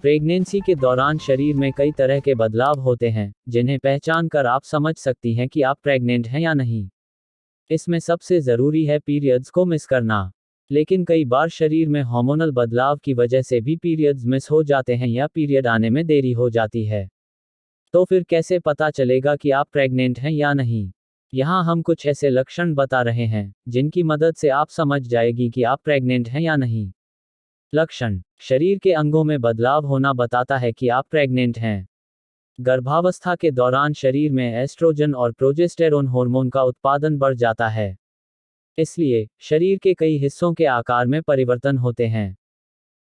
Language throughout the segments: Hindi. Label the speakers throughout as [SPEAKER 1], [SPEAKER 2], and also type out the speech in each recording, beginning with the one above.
[SPEAKER 1] प्रेगनेंसी के दौरान शरीर में कई तरह के बदलाव होते हैं, जिन्हें पहचान कर आप समझ सकती हैं कि आप प्रेग्नेंट हैं या नहीं। इसमें सबसे ज़रूरी है पीरियड्स को मिस करना। लेकिन कई बार शरीर में हार्मोनल बदलाव की वजह से भी पीरियड्स मिस हो जाते हैं या पीरियड आने में देरी हो जाती है। तो फिर कैसे पता चलेगा कि आप प्रेग्नेंट हैं या नहीं? यहाँ हम कुछ ऐसे लक्षण बता रहे हैं, जिनकी मदद से आप समझ जाएगी कि आप प्रेग्नेंट हैं या नहीं। लक्षण: शरीर के अंगों में बदलाव होना बताता है कि आप प्रेग्नेंट हैं। गर्भावस्था के दौरान शरीर में एस्ट्रोजन और प्रोजेस्टेरोन हार्मोन का उत्पादन बढ़ जाता है। इसलिए, शरीर के कई हिस्सों के आकार में परिवर्तन होते हैं,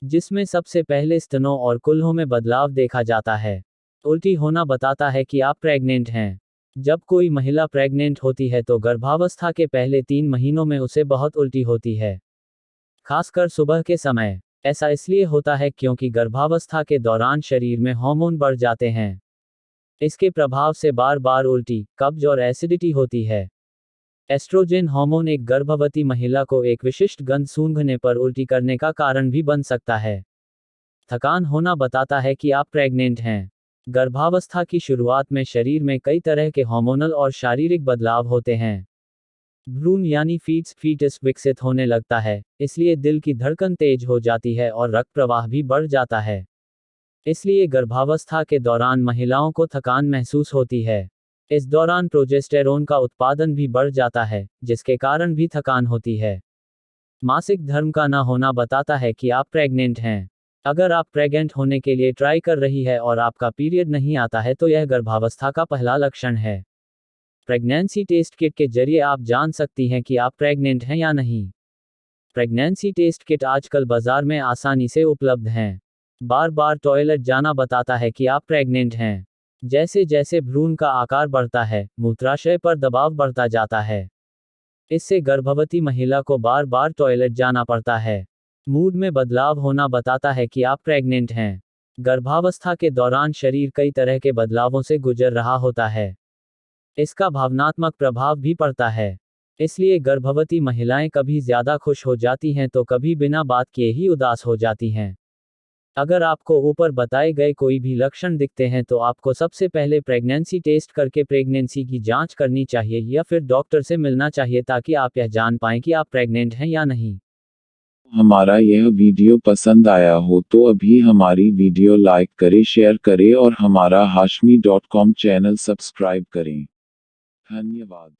[SPEAKER 1] जिसमें सबसे पहले स्तनों और कूल्हों में बदलाव देखा जाता है। उल्टी होना बताता है कि आप प्रेग्नेंट हैं। जब कोई महिला प्रेग्नेंट होती है तो गर्भावस्था के पहले 3 महीनों में उसे बहुत उल्टी होती है, खासकर सुबह के समय। ऐसा इसलिए होता है क्योंकि गर्भावस्था के दौरान शरीर में हार्मोन बढ़ जाते हैं। इसके प्रभाव से बार बार उल्टी, कब्ज और एसिडिटी होती है। एस्ट्रोजन हार्मोन एक गर्भवती महिला को एक विशिष्ट गंध सूंघने पर उल्टी करने का कारण भी बन सकता है। थकान होना बताता है कि आप प्रेग्नेंट हैं। गर्भावस्था की शुरुआत में शरीर में कई तरह के हार्मोनल और शारीरिक बदलाव होते हैं। भ्रूण यानी फीटस विकसित होने लगता है, इसलिए दिल की धड़कन तेज हो जाती है और रक्त प्रवाह भी बढ़ जाता है। इसलिए गर्भावस्था के दौरान महिलाओं को थकान महसूस होती है। इस दौरान प्रोजेस्टेरोन का उत्पादन भी बढ़ जाता है, जिसके कारण भी थकान होती है। मासिक धर्म का न होना बताता है कि आप प्रेग्नेंट हैं। अगर आप प्रेग्नेंट होने के लिए ट्राई कर रही है और आपका पीरियड नहीं आता है तो यह गर्भावस्था का पहला लक्षण है। प्रेगनेंसी टेस्ट किट के जरिए आप जान सकती हैं कि आप प्रेग्नेंट हैं या नहीं। प्रेगनेंसी टेस्ट किट आजकल बाजार में आसानी से उपलब्ध हैं। बार बार टॉयलेट जाना बताता है कि आप प्रेग्नेंट हैं। जैसे जैसे भ्रूण का आकार बढ़ता है, मूत्राशय पर दबाव बढ़ता जाता है। इससे गर्भवती महिला को बार बार टॉयलेट जाना पड़ता है। मूड में बदलाव होना बताता है कि आप प्रेग्नेंट हैं। गर्भावस्था के दौरान शरीर कई तरह के बदलावों से गुजर रहा होता है। इसका भावनात्मक प्रभाव भी पड़ता है। इसलिए गर्भवती महिलाएं कभी ज्यादा खुश हो जाती हैं तो कभी बिना बात किए ही उदास हो जाती हैं। अगर आपको ऊपर बताए गए कोई भी लक्षण दिखते हैं तो आपको सबसे पहले प्रेगनेंसी टेस्ट करके प्रेगनेंसी की जांच करनी चाहिए या फिर डॉक्टर से मिलना चाहिए ताकि आप यह जान पाएं कि आप प्रेग्नेंट हैं या नहीं।
[SPEAKER 2] हमारा यह वीडियो पसंद आया हो तो अभी हमारी वीडियो लाइक करें, शेयर करें और हमारा hashmi.com चैनल सब्सक्राइब करें। धन्यवाद।